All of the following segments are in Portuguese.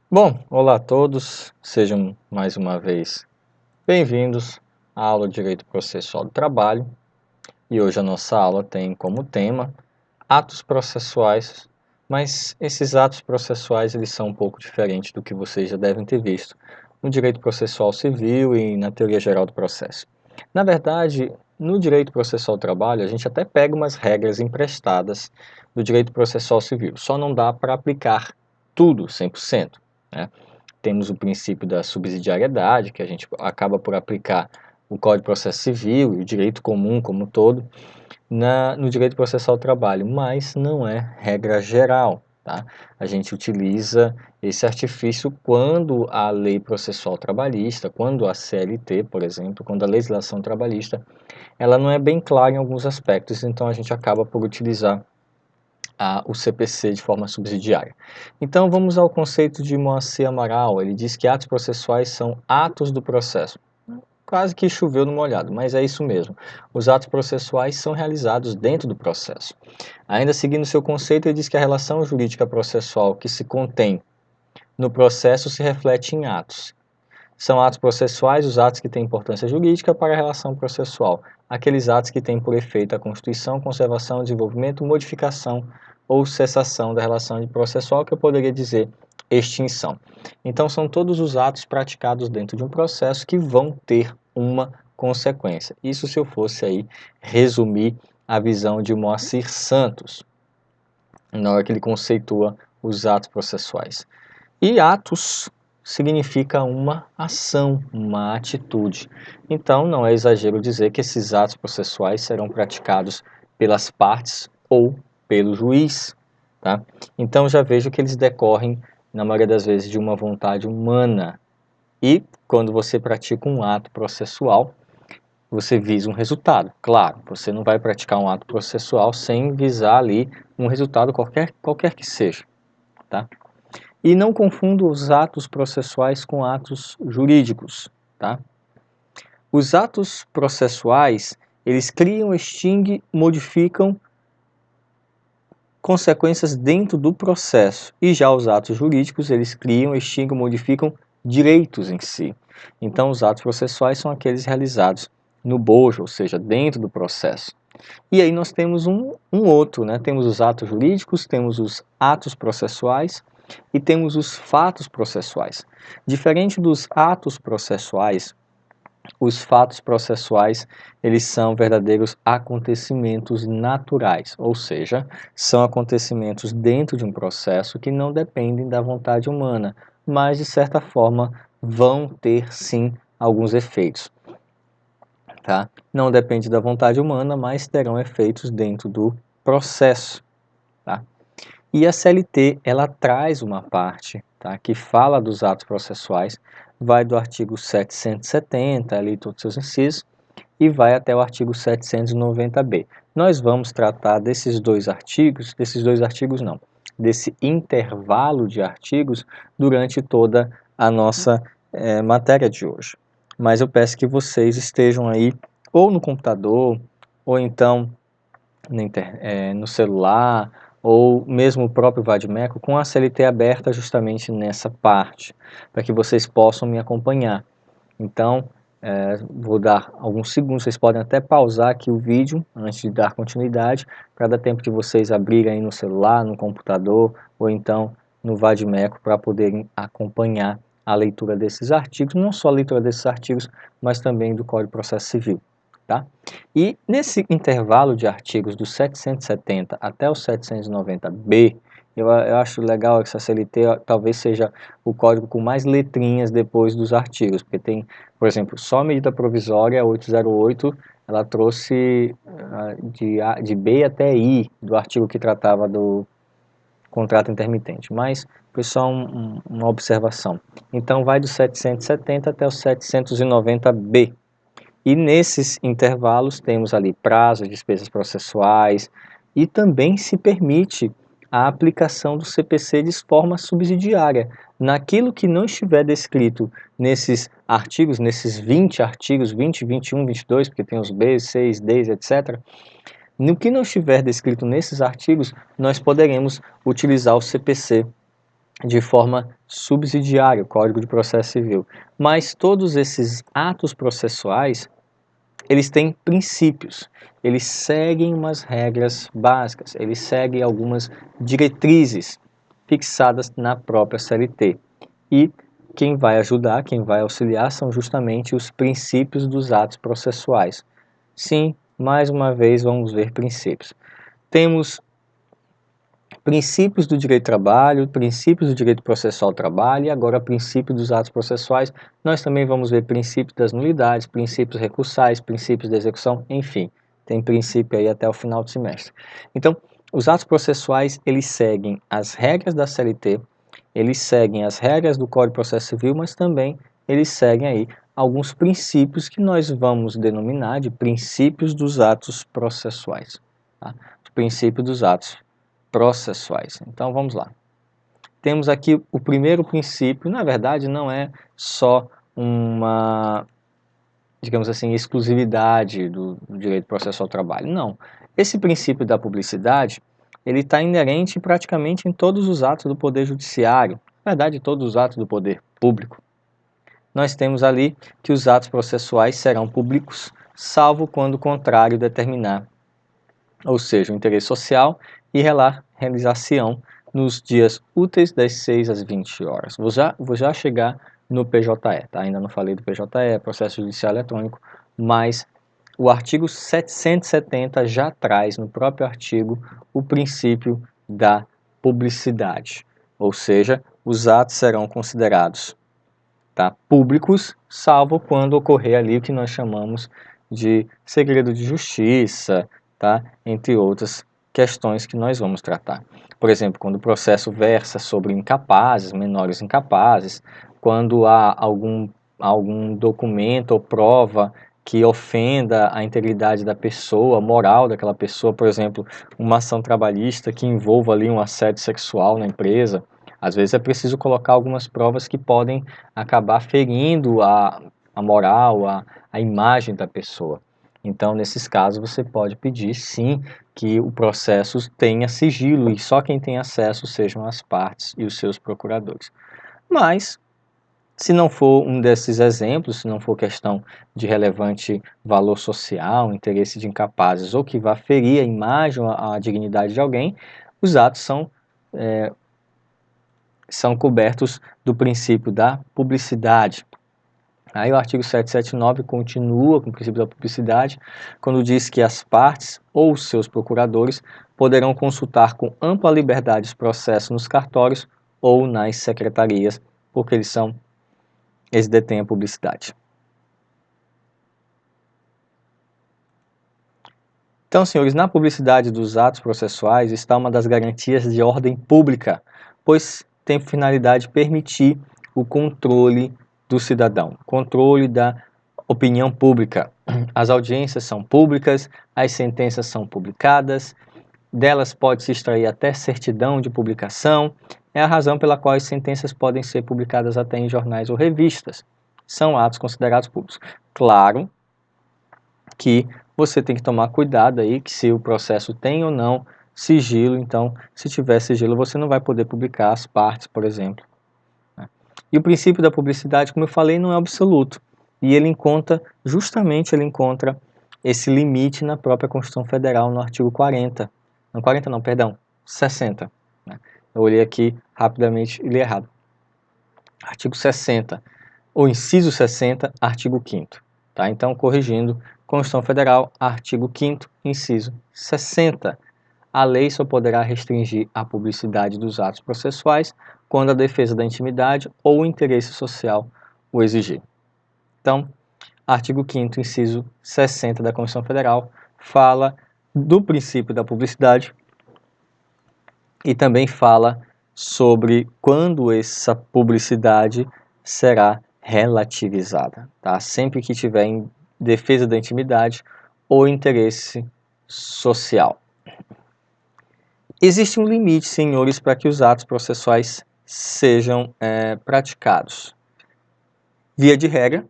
Bom, olá a todos, sejam mais uma vez bem-vindos à aula de Direito Processual do Trabalho e hoje a nossa aula tem como tema atos processuais, mas esses atos processuais eles são um pouco diferentes do que vocês já devem ter visto no Direito Processual Civil e na Teoria Geral do Processo. Na verdade, no Direito Processual do Trabalho a gente até pega umas regras emprestadas do Direito Processual Civil, só não dá para aplicar tudo 100%, né? Temos o princípio da subsidiariedade, que a gente acaba por aplicar o Código de Processo Civil e o direito comum como um todo no direito processual do trabalho, mas não é regra geral, tá? A gente utiliza esse artifício quando a lei processual trabalhista, quando a CLT, por exemplo, quando a legislação trabalhista, ela não é bem clara em alguns aspectos, então a gente acaba por utilizar o CPC de forma subsidiária. Então vamos ao conceito de Moacir Amaral. Ele diz que atos processuais são atos do processo. Quase que choveu no molhado, mas é isso mesmo. Os atos processuais são realizados dentro do processo. Ainda seguindo seu conceito, ele diz que a relação jurídica processual que se contém no processo se reflete em atos. São atos processuais os atos que têm importância jurídica para a relação processual, aqueles atos que têm por efeito a constituição, conservação, desenvolvimento, modificação ou cessação da relação processual, que eu poderia dizer extinção. Então, são todos os atos praticados dentro de um processo que vão ter uma consequência. Isso se eu fosse aí resumir a visão de Moacir Santos, na hora que ele conceitua os atos processuais. E atos significa uma ação, uma atitude. Então, não é exagero dizer que esses atos processuais serão praticados pelas partes ou pelo juiz, tá? Então, já vejo que eles decorrem, na maioria das vezes, de uma vontade humana. E, quando você pratica um ato processual, você visa um resultado. Claro, você não vai praticar um ato processual sem visar ali um resultado qualquer que seja, tá? E não confunda os atos processuais com atos jurídicos, tá? Os atos processuais, eles criam, extinguem, modificam consequências dentro do processo. E já os atos jurídicos, eles criam, extinguem, modificam direitos em si. Então, os atos processuais são aqueles realizados no bojo, ou seja, dentro do processo. E aí nós temos um outro, né? Temos os atos jurídicos, temos os atos processuais e temos os fatos processuais. Diferente dos atos processuais, os fatos processuais, eles são verdadeiros acontecimentos naturais, ou seja, são acontecimentos dentro de um processo que não dependem da vontade humana, mas de certa forma vão ter sim alguns efeitos. Tá? Não depende da vontade humana, mas terão efeitos dentro do processo. Tá? E a CLT, ela traz uma parte, tá, que fala dos atos processuais, vai do artigo 770, ali todos os seus incisos, e vai até o artigo 790b. Nós vamos tratar desses dois artigos não, desse intervalo de artigos durante toda a nossa matéria de hoje. Mas eu peço que vocês estejam aí ou no computador, ou então no celular, ou mesmo o próprio Vadmeco, com a CLT aberta justamente nessa parte, para que vocês possam me acompanhar. Então, vou dar alguns segundos, vocês podem até pausar aqui o vídeo antes de dar continuidade, para dar tempo de vocês abrirem aí no celular, no computador, ou então no Vadmeco, para poderem acompanhar a leitura desses artigos, não só a leitura desses artigos, mas também do Código de Processo Civil. Tá? E nesse intervalo de artigos do 770 até o 790b, eu acho legal que essa CLT talvez seja o código com mais letrinhas depois dos artigos, porque tem, por exemplo, só a medida provisória 808, ela trouxe de B até I do artigo que tratava do contrato intermitente, mas foi só uma observação. Então vai do 770 até o 790b. E nesses intervalos temos ali prazos, despesas processuais e também se permite a aplicação do CPC de forma subsidiária. Naquilo que não estiver descrito nesses artigos, nesses 20 artigos, 20, 21, 22, porque tem os Bs, Cs, Ds, etc. No que não estiver descrito nesses artigos, nós poderemos utilizar o CPC de forma subsidiária, o Código de Processo Civil. Mas todos esses atos processuais, eles têm princípios, eles seguem umas regras básicas, eles seguem algumas diretrizes fixadas na própria CLT. E quem vai ajudar, quem vai auxiliar são justamente os princípios dos atos processuais. Sim, mais uma vez vamos ver princípios. Temos princípios do direito do trabalho, princípios do direito processual do trabalho e agora princípio dos atos processuais. Nós também vamos ver princípios das nulidades, princípios recursais, princípios da execução, enfim, tem princípio aí até o final do semestre. Então, os atos processuais, eles seguem as regras da CLT, eles seguem as regras do Código de Processo Civil, mas também eles seguem aí alguns princípios que nós vamos denominar de princípios dos atos processuais. Tá? O princípio dos atos processuais. Então vamos lá. Temos aqui o primeiro princípio, na verdade não é só uma, digamos assim, exclusividade do direito processual ao trabalho, não. Esse princípio da publicidade, ele está inerente praticamente em todos os atos do Poder Judiciário, na verdade todos os atos do Poder Público. Nós temos ali que os atos processuais serão públicos, salvo quando o contrário determinar, ou seja, o interesse social e realização nos dias úteis das 6 às 20 horas. Vou já chegar no PJE, tá? Ainda não falei do PJE, Processo Judicial Eletrônico, mas o artigo 770 já traz no próprio artigo o princípio da publicidade, ou seja, os atos serão considerados, tá, públicos, salvo quando ocorrer ali o que nós chamamos de segredo de justiça, tá, entre outras questões que nós vamos tratar. Por exemplo, quando o processo versa sobre incapazes, menores incapazes, quando há algum documento ou prova que ofenda a integridade da pessoa, a moral daquela pessoa, por exemplo, uma ação trabalhista que envolva ali um assédio sexual na empresa. Às vezes é preciso colocar algumas provas que podem acabar ferindo a moral, a imagem da pessoa. Então, nesses casos, você pode pedir, sim, que o processo tenha sigilo e só quem tem acesso sejam as partes e os seus procuradores. Mas, se não for um desses exemplos, se não for questão de relevante valor social, interesse de incapazes ou que vá ferir a imagem, a dignidade de alguém, os atos são cobertos do princípio da publicidade. Aí o artigo 779 continua com o princípio da publicidade, quando diz que as partes ou seus procuradores poderão consultar com ampla liberdade os processos nos cartórios ou nas secretarias, porque eles detêm a publicidade. Então, senhores, na publicidade dos atos processuais está uma das garantias de ordem pública, pois tem por finalidade permitir o controle do cidadão, controle da opinião pública. As audiências são públicas, as sentenças são publicadas, delas pode-se extrair até certidão de publicação, é a razão pela qual as sentenças podem ser publicadas até em jornais ou revistas. São atos considerados públicos. Claro que você tem que tomar cuidado aí, que se o processo tem ou não sigilo, então, se tiver sigilo, você não vai poder publicar as partes, por exemplo. E o princípio da publicidade, como eu falei, não é absoluto. E ele justamente ele encontra esse limite na própria Constituição Federal, no artigo 40. Não, 40 não, perdão, 60. Eu olhei aqui rapidamente e li errado. Artigo 60, o inciso 60, artigo 5º. Tá? Então, corrigindo, Constituição Federal, artigo 5º, inciso 60. A lei só poderá restringir a publicidade dos atos processuais quando a defesa da intimidade ou o interesse social o exigir. Então, artigo 5º, inciso 60 da Constituição Federal, fala do princípio da publicidade e também fala sobre quando essa publicidade será relativizada, tá? Sempre que tiver em defesa da intimidade ou interesse social. Existe um limite, senhores, para que os atos processuais sejam praticados. Via de regra,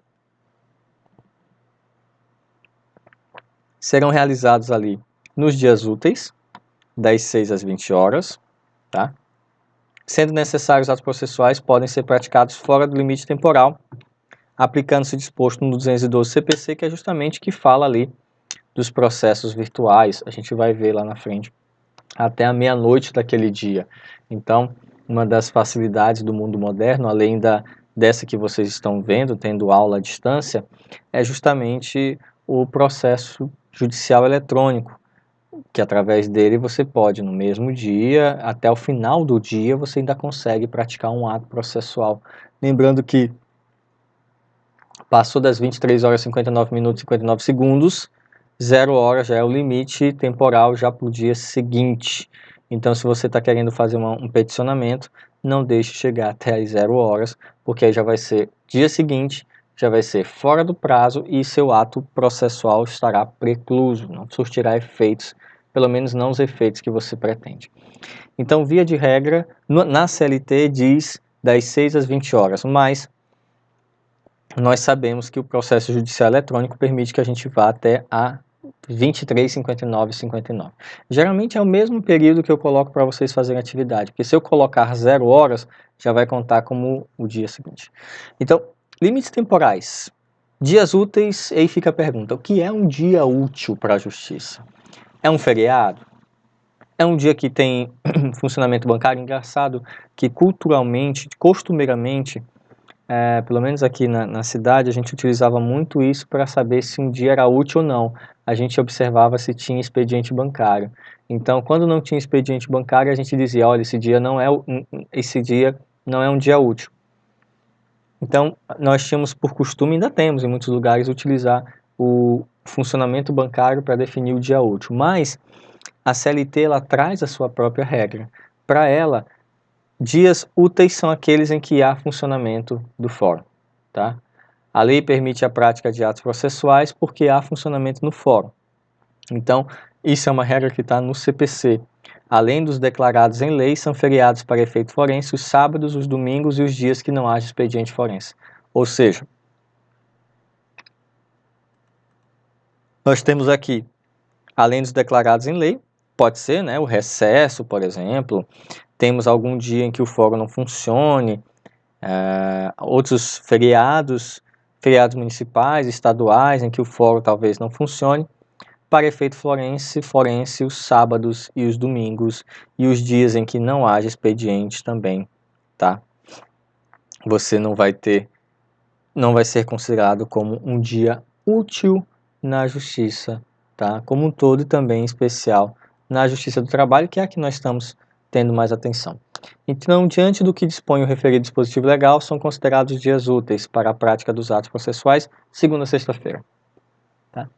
serão realizados ali nos dias úteis, das 6 às 20 horas, tá? Sendo necessários, os atos processuais podem ser praticados fora do limite temporal, aplicando-se o disposto no 212 CPC, que é justamente que fala ali dos processos virtuais. A gente vai ver lá na frente, até a meia-noite daquele dia. Então, uma das facilidades do mundo moderno, além dessa que vocês estão vendo, tendo aula à distância, é justamente o processo judicial eletrônico, que através dele você pode, no mesmo dia, até o final do dia, você ainda consegue praticar um ato processual. Lembrando que passou das 23 horas 59 minutos e 59 segundos, 0 hora já é o limite temporal já para o dia seguinte. Então, se você está querendo fazer um peticionamento, não deixe chegar até as 0 horas, porque aí já vai ser dia seguinte, já vai ser fora do prazo e seu ato processual estará precluso, não surtirá efeitos, pelo menos não os efeitos que você pretende. Então, via de regra, na CLT diz das 6 às 20 horas, mas nós sabemos que o processo judicial eletrônico permite que a gente vá até a 23, 59 e 59. Geralmente é o mesmo período que eu coloco para vocês fazerem atividade, porque se eu colocar 0 horas, já vai contar como o dia seguinte. Então, limites temporais. Dias úteis, aí fica a pergunta, o que é um dia útil para a justiça? É um feriado? É um dia que tem funcionamento bancário? Engraçado que culturalmente, costumeiramente, pelo menos aqui na cidade, a gente utilizava muito isso para saber se um dia era útil ou não. A gente observava se tinha expediente bancário. Então, quando não tinha expediente bancário, a gente dizia, olha, esse dia não é um dia útil. Então, nós tínhamos por costume, ainda temos em muitos lugares, utilizar o funcionamento bancário para definir o dia útil. Mas a CLT ela traz a sua própria regra. Para ela, dias úteis são aqueles em que há funcionamento do fórum. Tá? A lei permite a prática de atos processuais porque há funcionamento no fórum. Então, isso é uma regra que está no CPC. Além dos declarados em lei, são feriados para efeito forense os sábados, os domingos e os dias que não haja expediente forense. Ou seja, nós temos aqui, além dos declarados em lei, pode ser, né, o recesso, por exemplo, temos algum dia em que o fórum não funcione, outros feriados municipais, estaduais, em que o fórum talvez não funcione. Para efeito forense, os sábados e os domingos e os dias em que não haja expediente também, tá? Você não vai ser considerado como um dia útil na justiça, tá? Como um todo e também em especial na Justiça do Trabalho, que é a que nós estamos tendo mais atenção. Então, diante do que dispõe o referido dispositivo legal, são considerados dias úteis para a prática dos atos processuais, segunda a sexta-feira. Tá?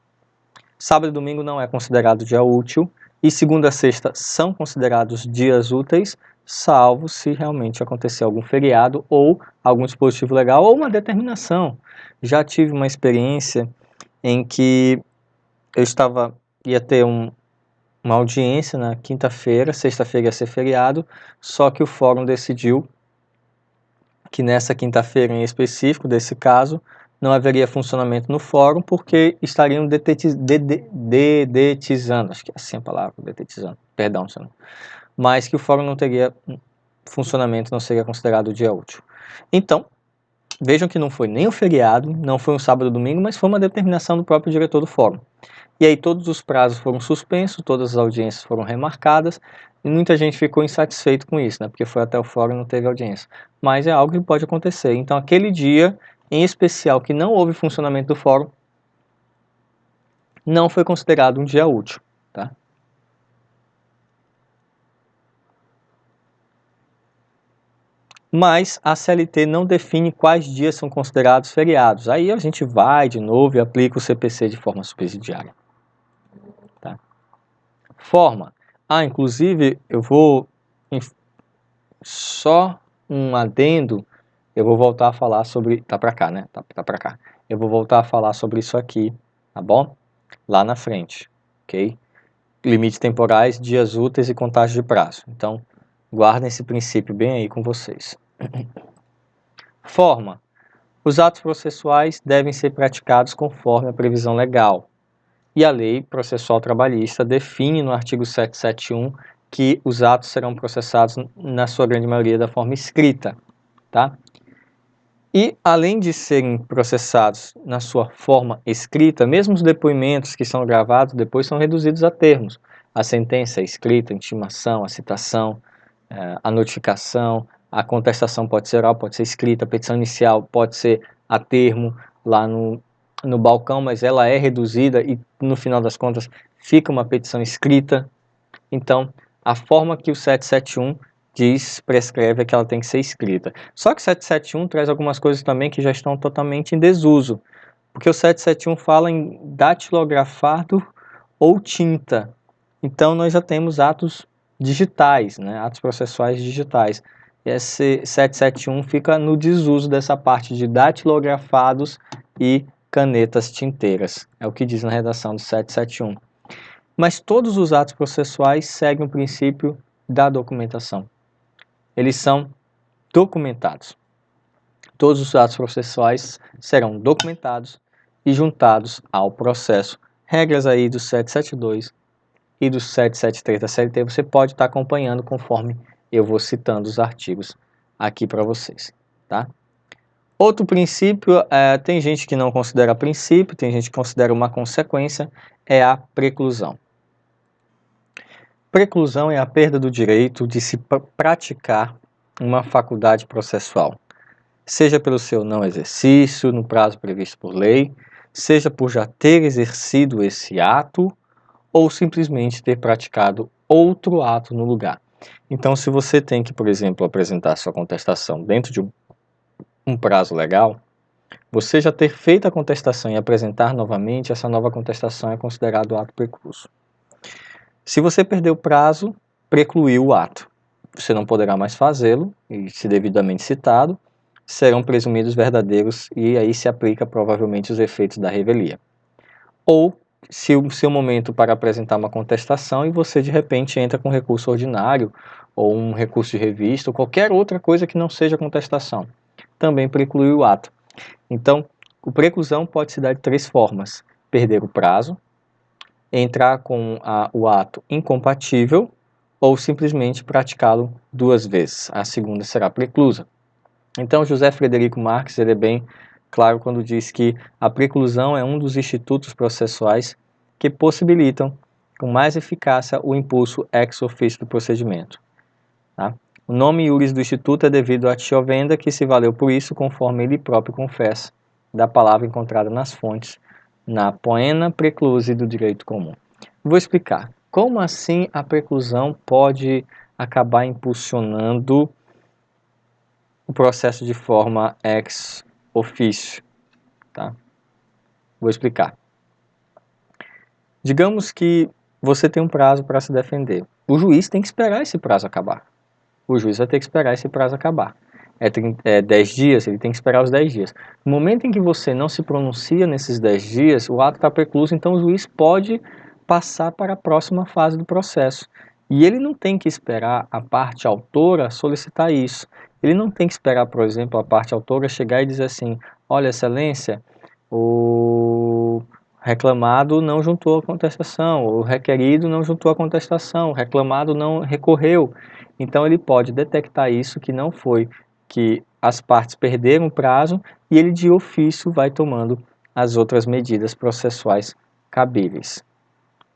Sábado e domingo não é considerado dia útil, e segunda a sexta são considerados dias úteis, salvo se realmente acontecer algum feriado ou algum dispositivo legal ou uma determinação. Já tive uma experiência em que eu ia ter uma audiência na quinta-feira, sexta-feira ia ser feriado, só que o fórum decidiu que nessa quinta-feira em específico, desse caso, não haveria funcionamento no fórum porque estariam dedetizando, acho que é assim a palavra, dedetizando, perdão, mas que o fórum não teria funcionamento, não seria considerado dia útil. Então, vejam que não foi nem um feriado, não foi um sábado ou domingo, mas foi uma determinação do próprio diretor do fórum. E aí todos os prazos foram suspensos, todas as audiências foram remarcadas, e muita gente ficou insatisfeito com isso, né? Porque foi até o fórum e não teve audiência. Mas é algo que pode acontecer. Então aquele dia, em especial, que não houve funcionamento do fórum, não foi considerado um dia útil, tá? Mas a CLT não define quais dias são considerados feriados. Aí a gente vai de novo e aplica o CPC de forma subsidiária. Tá? Forma. Inclusive, eu vou só um adendo, eu vou voltar a falar sobre, tá pra cá, né? Tá pra cá. Eu vou voltar a falar sobre isso aqui, tá bom? Lá na frente, ok? Limites temporais, dias úteis e contagem de prazo. Então, guardem esse princípio bem aí com vocês. Forma. Os atos processuais devem ser praticados conforme a previsão legal. E a Lei Processual Trabalhista define no artigo 771 que os atos serão processados, na sua grande maioria, da forma escrita, tá? E, além de serem processados na sua forma escrita, mesmo os depoimentos que são gravados depois são reduzidos a termos. A sentença é escrita, a intimação, a citação, a notificação, a contestação pode ser oral, pode ser escrita, a petição inicial pode ser a termo lá no balcão, mas ela é reduzida e, no final das contas, fica uma petição escrita. Então, a forma que o 771 prescreve é que ela tem que ser escrita. Só que o 771 traz algumas coisas também que já estão totalmente em desuso, porque o 771 fala em datilografado ou tinta. Então, nós já temos atos digitais, né? Atos processuais digitais. Esse 771 fica no desuso dessa parte de datilografados e canetas tinteiras. É o que diz na redação do 771. Mas todos os atos processuais seguem o princípio da documentação. Eles são documentados. Todos os atos processuais serão documentados e juntados ao processo. Regras aí do 772 e do 773 da CLT você pode estar acompanhando conforme eu vou citando os artigos aqui para vocês, tá? Outro princípio, tem gente que não considera princípio, tem gente que considera uma consequência, é a preclusão. Preclusão é a perda do direito de se praticar uma faculdade processual, seja pelo seu não exercício no prazo previsto por lei, seja por já ter exercido esse ato ou simplesmente ter praticado outro ato no lugar. Então, se você tem que, por exemplo, apresentar sua contestação dentro de um prazo legal, você já ter feito a contestação e apresentar novamente, essa nova contestação é considerado ato precluso. Se você perdeu o prazo, precluiu o ato. Você não poderá mais fazê-lo, e se devidamente citado, serão presumidos verdadeiros e aí se aplica provavelmente os efeitos da revelia. Ou, se o seu momento para apresentar uma contestação e você de repente entra com recurso ordinário, ou um recurso de revista, ou qualquer outra coisa que não seja contestação, também preclui o ato. Então, o preclusão pode se dar de três formas: perder o prazo, entrar com o ato incompatível ou simplesmente praticá-lo duas vezes. A segunda será preclusa. Então, José Frederico Marques ele é bem claro quando diz que a preclusão é um dos institutos processuais que possibilitam com mais eficácia o impulso ex officio do procedimento. Tá? O nome iuris do instituto é devido a Tiovenda, que se valeu por isso, conforme ele próprio confessa, da palavra encontrada nas fontes, na poena precluse do direito comum. Vou explicar. Como assim a preclusão pode acabar impulsionando o processo de forma ex officio? Tá? Vou explicar. Digamos que você tem um prazo para se defender. O juiz tem que esperar esse prazo acabar. O juiz vai ter que esperar esse prazo acabar. É 10 dias, ele tem que esperar os 10 dias. No momento em que você não se pronuncia nesses 10 dias, o ato está precluso, então o juiz pode passar para a próxima fase do processo. E ele não tem que esperar a parte autora solicitar isso. Ele não tem que esperar, por exemplo, a parte autora chegar e dizer assim: olha, excelência, o reclamado não juntou a contestação, o requerido não juntou a contestação, o reclamado não recorreu. Então ele pode detectar isso, que não foi, que as partes perderam o prazo, e ele de ofício vai tomando as outras medidas processuais cabíveis.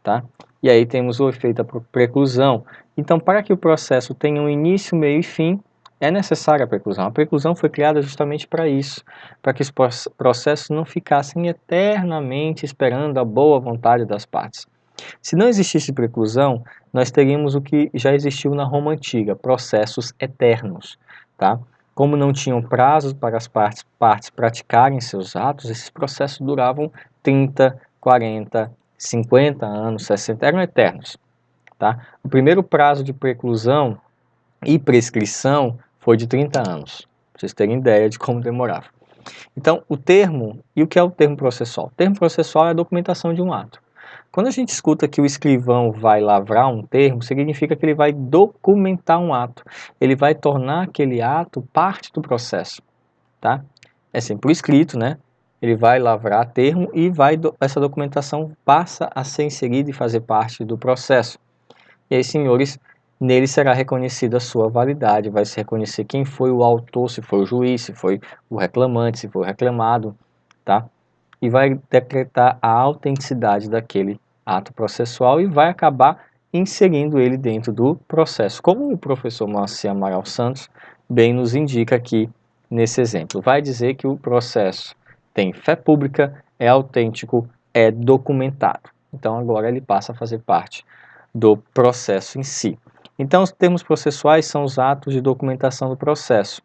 Tá? E aí temos o efeito da preclusão. Então, para que o processo tenha um início, meio e fim, é necessária a preclusão. A preclusão foi criada justamente para isso, para que os processos não ficassem eternamente esperando a boa vontade das partes. Se não existisse preclusão, nós teríamos o que já existiu na Roma Antiga, processos eternos. Tá? Como não tinham prazos para as partes praticarem seus atos, esses processos duravam 30, 40, 50 anos, 60, eram eternos. Tá? O primeiro prazo de preclusão e prescrição foi de 30 anos, para vocês terem ideia de como demorava. Então, o termo, e o que é o termo processual? O termo processual é a documentação de um ato. Quando a gente escuta que o escrivão vai lavrar um termo, significa que ele vai documentar um ato. Ele vai tornar aquele ato parte do processo. Tá? É sempre o escrito, né? Ele vai lavrar termo e essa documentação passa a ser inserida e fazer parte do processo. E aí, senhores, nele será reconhecida a sua validade, vai se reconhecer quem foi o autor, se foi o juiz, se foi o reclamante, se foi o reclamado, tá? E vai decretar a autenticidade daquele ato processual e vai acabar inserindo ele dentro do processo, como o professor Moacir Amaral Santos bem nos indica aqui nesse exemplo. Vai dizer que o processo tem fé pública, é autêntico, é documentado. Então agora ele passa a fazer parte do processo em si. Então os termos processuais são os atos de documentação do processo.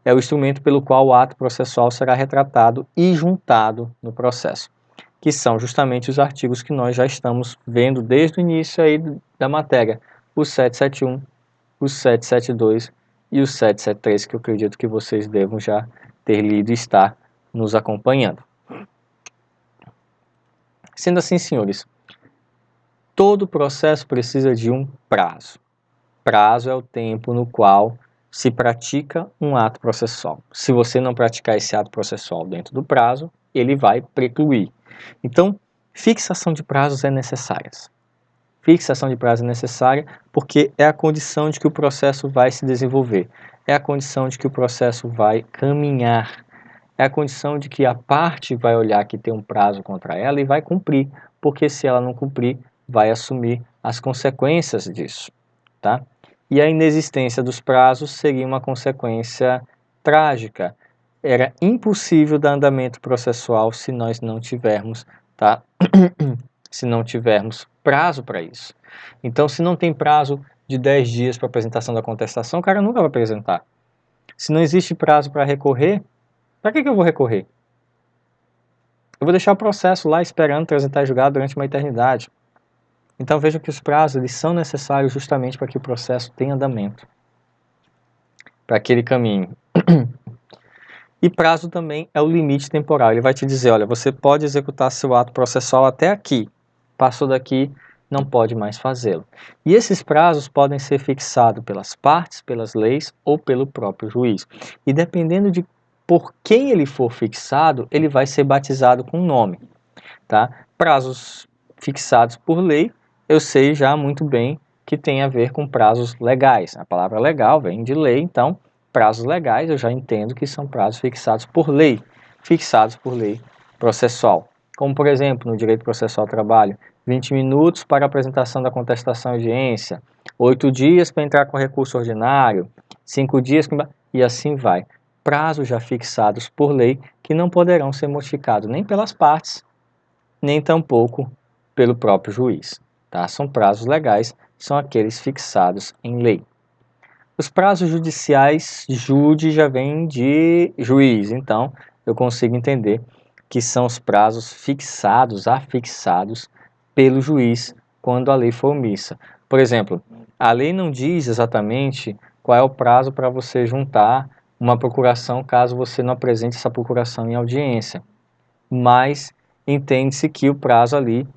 É o instrumento pelo qual o ato processual será retratado e juntado no processo, que são justamente os artigos que nós já estamos vendo desde o início aí da matéria, o 771, o 772 e o 773, que eu acredito que vocês devam já ter lido e estar nos acompanhando. Sendo assim, senhores, todo processo precisa de um prazo. Prazo é o tempo no qual se pratica um ato processual. Se você não praticar esse ato processual dentro do prazo, ele vai precluir. Então, fixação de prazos é necessária. Fixação de prazo é necessária porque é a condição de que o processo vai se desenvolver, é a condição de que o processo vai caminhar, é a condição de que a parte vai olhar que tem um prazo contra ela e vai cumprir, porque se ela não cumprir, vai assumir as consequências disso, tá? E a inexistência dos prazos seria uma consequência trágica. Era impossível dar andamento processual se nós não tivermos, tá? Se não tivermos prazo para isso. Então, se não tem prazo de 10 dias para apresentação da contestação, o cara nunca vai apresentar. Se não existe prazo para recorrer, para que eu vou recorrer? Eu vou deixar o processo lá esperando transitar e julgar durante uma eternidade. Então vejam que os prazos eles são necessários justamente para que o processo tenha andamento, para aquele caminho. E prazo também é o limite temporal. Ele vai te dizer, olha, você pode executar seu ato processual até aqui. Passou daqui, não pode mais fazê-lo. E esses prazos podem ser fixados pelas partes, pelas leis ou pelo próprio juiz. E dependendo de por quem ele for fixado, ele vai ser batizado com um nome, tá? Prazos fixados por lei, eu sei já muito bem que tem a ver com prazos legais. A palavra legal vem de lei, então prazos legais eu já entendo que são prazos fixados por lei processual. Como, por exemplo, no direito processual do trabalho, 20 minutos para apresentação da contestação em audiência, 8 dias para entrar com recurso ordinário, 5 dias, e assim vai. Prazos já fixados por lei que não poderão ser modificados nem pelas partes, nem tampouco pelo próprio juiz. Tá? São prazos legais, são aqueles fixados em lei. Os prazos judiciais, jude já vem de juiz, então eu consigo entender que são os prazos fixados, afixados pelo juiz quando a lei for omissa. Por exemplo, a lei não diz exatamente qual é o prazo para você juntar uma procuração caso você não apresente essa procuração em audiência, mas entende-se que o prazo ali,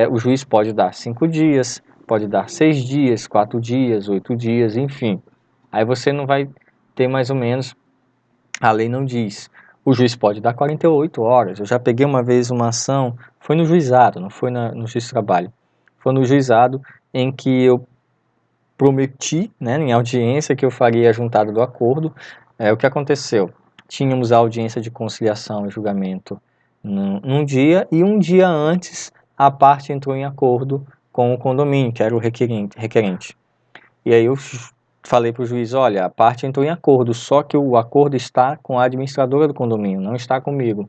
o juiz pode dar 5 dias, pode dar 6 dias, 4 dias, 8 dias, enfim. Aí você não vai ter mais ou menos, a lei não diz. O juiz pode dar 48 horas. Eu já peguei uma vez uma ação, foi no juizado, não foi no juiz de trabalho. Foi no juizado em que eu prometi, né, em audiência, que eu faria a juntada do acordo. O que aconteceu? Tínhamos a audiência de conciliação e julgamento num dia, e um dia antes a parte entrou em acordo com o condomínio, que era o requerente. E aí eu falei para o juiz, olha, a parte entrou em acordo, só que o acordo está com a administradora do condomínio, não está comigo.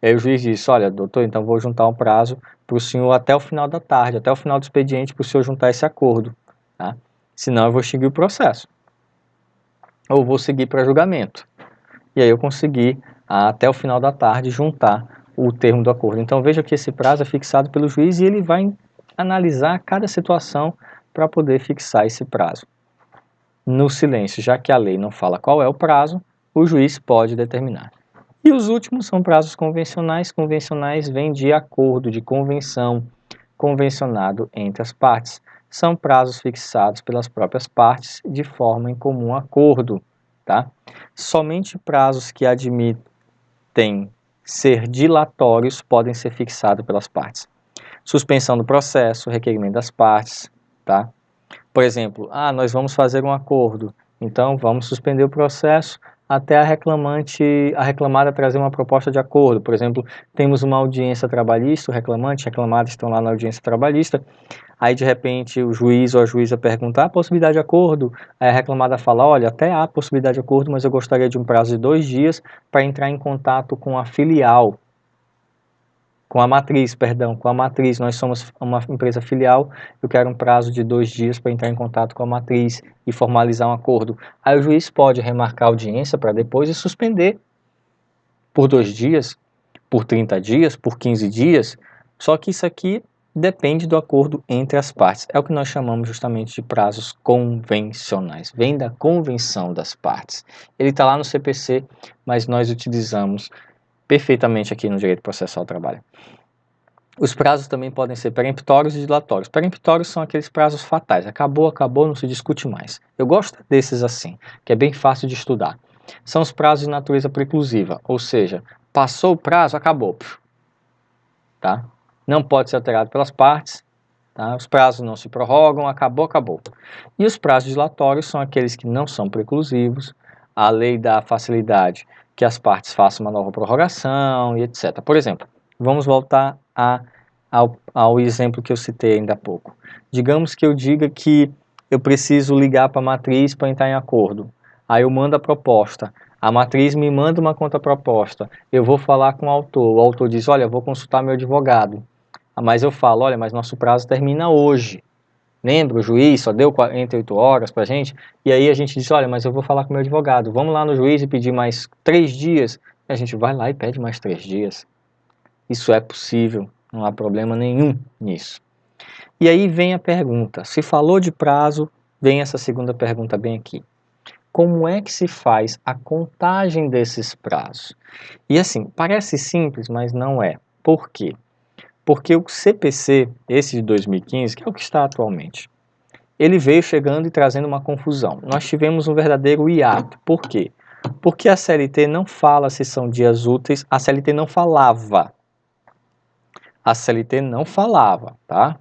E aí o juiz disse, olha, doutor, então vou juntar um prazo para o senhor até o final da tarde, até o final do expediente, para o senhor juntar esse acordo, tá? Senão eu vou seguir o processo, ou vou seguir para julgamento. E aí eu consegui, até o final da tarde, juntar o termo do acordo. Então veja que esse prazo é fixado pelo juiz e ele vai analisar cada situação para poder fixar esse prazo. No silêncio, já que a lei não fala qual é o prazo, o juiz pode determinar. E os últimos são prazos convencionais. Convencionais vêm de acordo, de convenção, convencionado entre as partes. São prazos fixados pelas próprias partes de forma em comum acordo, tá? Somente prazos que admitem ser dilatórios podem ser fixados pelas partes. Suspensão do processo, requerimento das partes, tá? Por exemplo, nós vamos fazer um acordo, então vamos suspender o processo até a reclamada trazer uma proposta de acordo. Por exemplo, temos uma audiência trabalhista, o reclamante e a reclamada estão lá na audiência trabalhista, aí de repente o juiz ou a juíza pergunta, há possibilidade de acordo? Aí a reclamada fala, olha, até há possibilidade de acordo, mas eu gostaria de um prazo de 2 dias para entrar em contato com a filial, com a matriz, nós somos uma empresa filial, eu quero um prazo de 2 dias para entrar em contato com a matriz e formalizar um acordo. Aí o juiz pode remarcar a audiência para depois e suspender por 2 dias, por 30 dias, por 15 dias, só que isso aqui depende do acordo entre as partes. É o que nós chamamos justamente de prazos convencionais, vem da convenção das partes. Ele está lá no CPC, mas nós utilizamos perfeitamente aqui no Direito Processual do Trabalho. Os prazos também podem ser peremptórios e dilatórios. Peremptórios são aqueles prazos fatais. Acabou, não se discute mais. Eu gosto desses assim, que é bem fácil de estudar. São os prazos de natureza preclusiva, ou seja, passou o prazo, acabou. Tá? Não pode ser alterado pelas partes, tá? Os prazos não se prorrogam, acabou. E os prazos dilatórios são aqueles que não são preclusivos, a lei dá facilidade que as partes façam uma nova prorrogação e etc. Por exemplo, vamos voltar ao exemplo que eu citei ainda há pouco. Digamos que eu diga que eu preciso ligar para a matriz para entrar em acordo. Aí eu mando a proposta. A matriz me manda uma contraproposta. Eu vou falar com o autor diz, olha, eu vou consultar meu advogado. Mas eu falo, olha, mas nosso prazo termina hoje. Lembra, o juiz só deu 48 horas para a gente? E aí a gente diz, olha, mas eu vou falar com meu advogado. Vamos lá no juiz e pedir mais 3 dias. E a gente vai lá e pede mais 3 dias. Isso é possível, não há problema nenhum nisso. E aí vem a pergunta, se falou de prazo, vem essa segunda pergunta bem aqui. Como é que se faz a contagem desses prazos? E assim, parece simples, mas não é. Por quê? Porque o CPC, esse de 2015, que é o que está atualmente, ele veio chegando e trazendo uma confusão. Nós tivemos um verdadeiro hiato. Por quê? Porque a CLT não fala se são dias úteis, a CLT não falava. A CLT não falava, tá?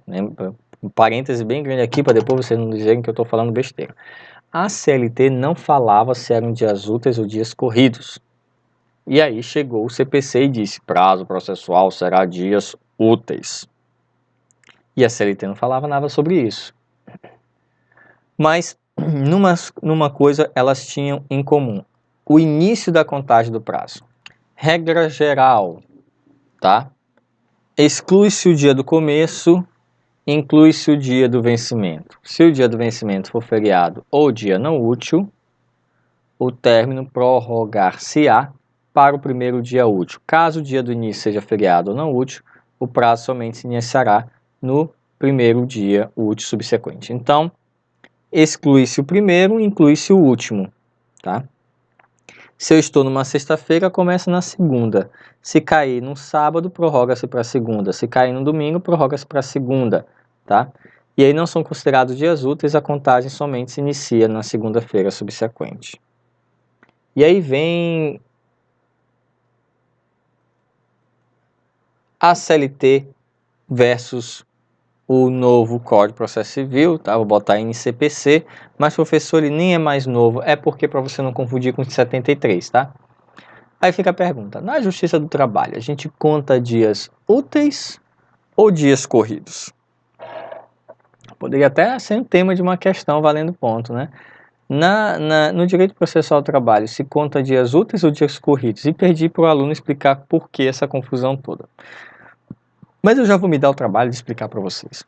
Um parêntese bem grande aqui, para depois vocês não dizerem que eu estou falando besteira. A CLT não falava se eram dias úteis ou dias corridos. E aí chegou o CPC e disse, prazo processual será dias úteis. E a CLT não falava nada sobre isso. Mas, numa coisa, elas tinham em comum. O início da contagem do prazo. Regra geral, tá? Exclui-se o dia do começo, inclui-se o dia do vencimento. Se o dia do vencimento for feriado ou dia não útil, o término prorrogar-se-á para o primeiro dia útil. Caso o dia do início seja feriado ou não útil, o prazo somente se iniciará no primeiro dia útil subsequente. Então, exclui-se o primeiro, inclui-se o último, tá? Se eu estou numa sexta-feira, começa na segunda. Se cair no sábado, prorroga-se para a segunda. Se cair no domingo, prorroga-se para a segunda, tá? E aí não são considerados dias úteis, a contagem somente se inicia na segunda-feira subsequente. E aí vem a CLT versus o novo Código de Processo Civil, tá? Vou botar NCPC, mas professor, ele nem é mais novo, é porque para você não confundir com o de 73, tá? Aí fica a pergunta, na Justiça do Trabalho, a gente conta dias úteis ou dias corridos? Poderia até ser um tema de uma questão valendo ponto, né? No Direito Processual do Trabalho, se conta dias úteis ou dias corridos? E perdi para o aluno explicar por que essa confusão toda. Mas eu já vou me dar o trabalho de explicar para vocês.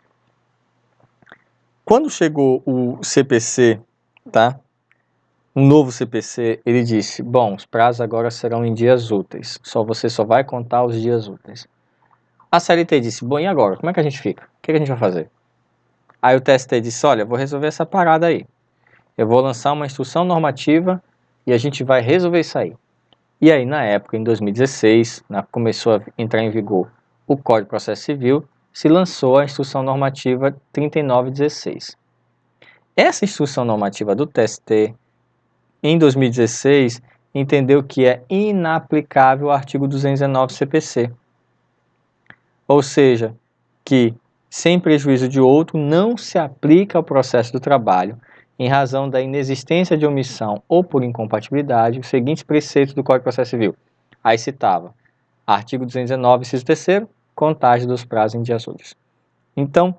Quando chegou o CPC, tá? Um novo CPC, ele disse, bom, os prazos agora serão em dias úteis. Você só vai contar os dias úteis. A CLT disse, bom, e agora? Como é que a gente fica? O que a gente vai fazer? Aí o TST disse, olha, vou resolver essa parada aí. Eu vou lançar uma instrução normativa e a gente vai resolver isso aí. E aí, na época, em 2016, começou a entrar em vigor o Código de Processo Civil, se lançou a Instrução Normativa 3916. Essa Instrução Normativa do TST, em 2016, entendeu que é inaplicável o artigo 219 CPC. Ou seja, que sem prejuízo de outro, não se aplica ao processo do trabalho, em razão da inexistência de omissão ou por incompatibilidade, os seguintes preceitos do Código de Processo Civil. Aí citava, artigo 219, inciso 3º, contagem dos prazos em dias úteis. Então,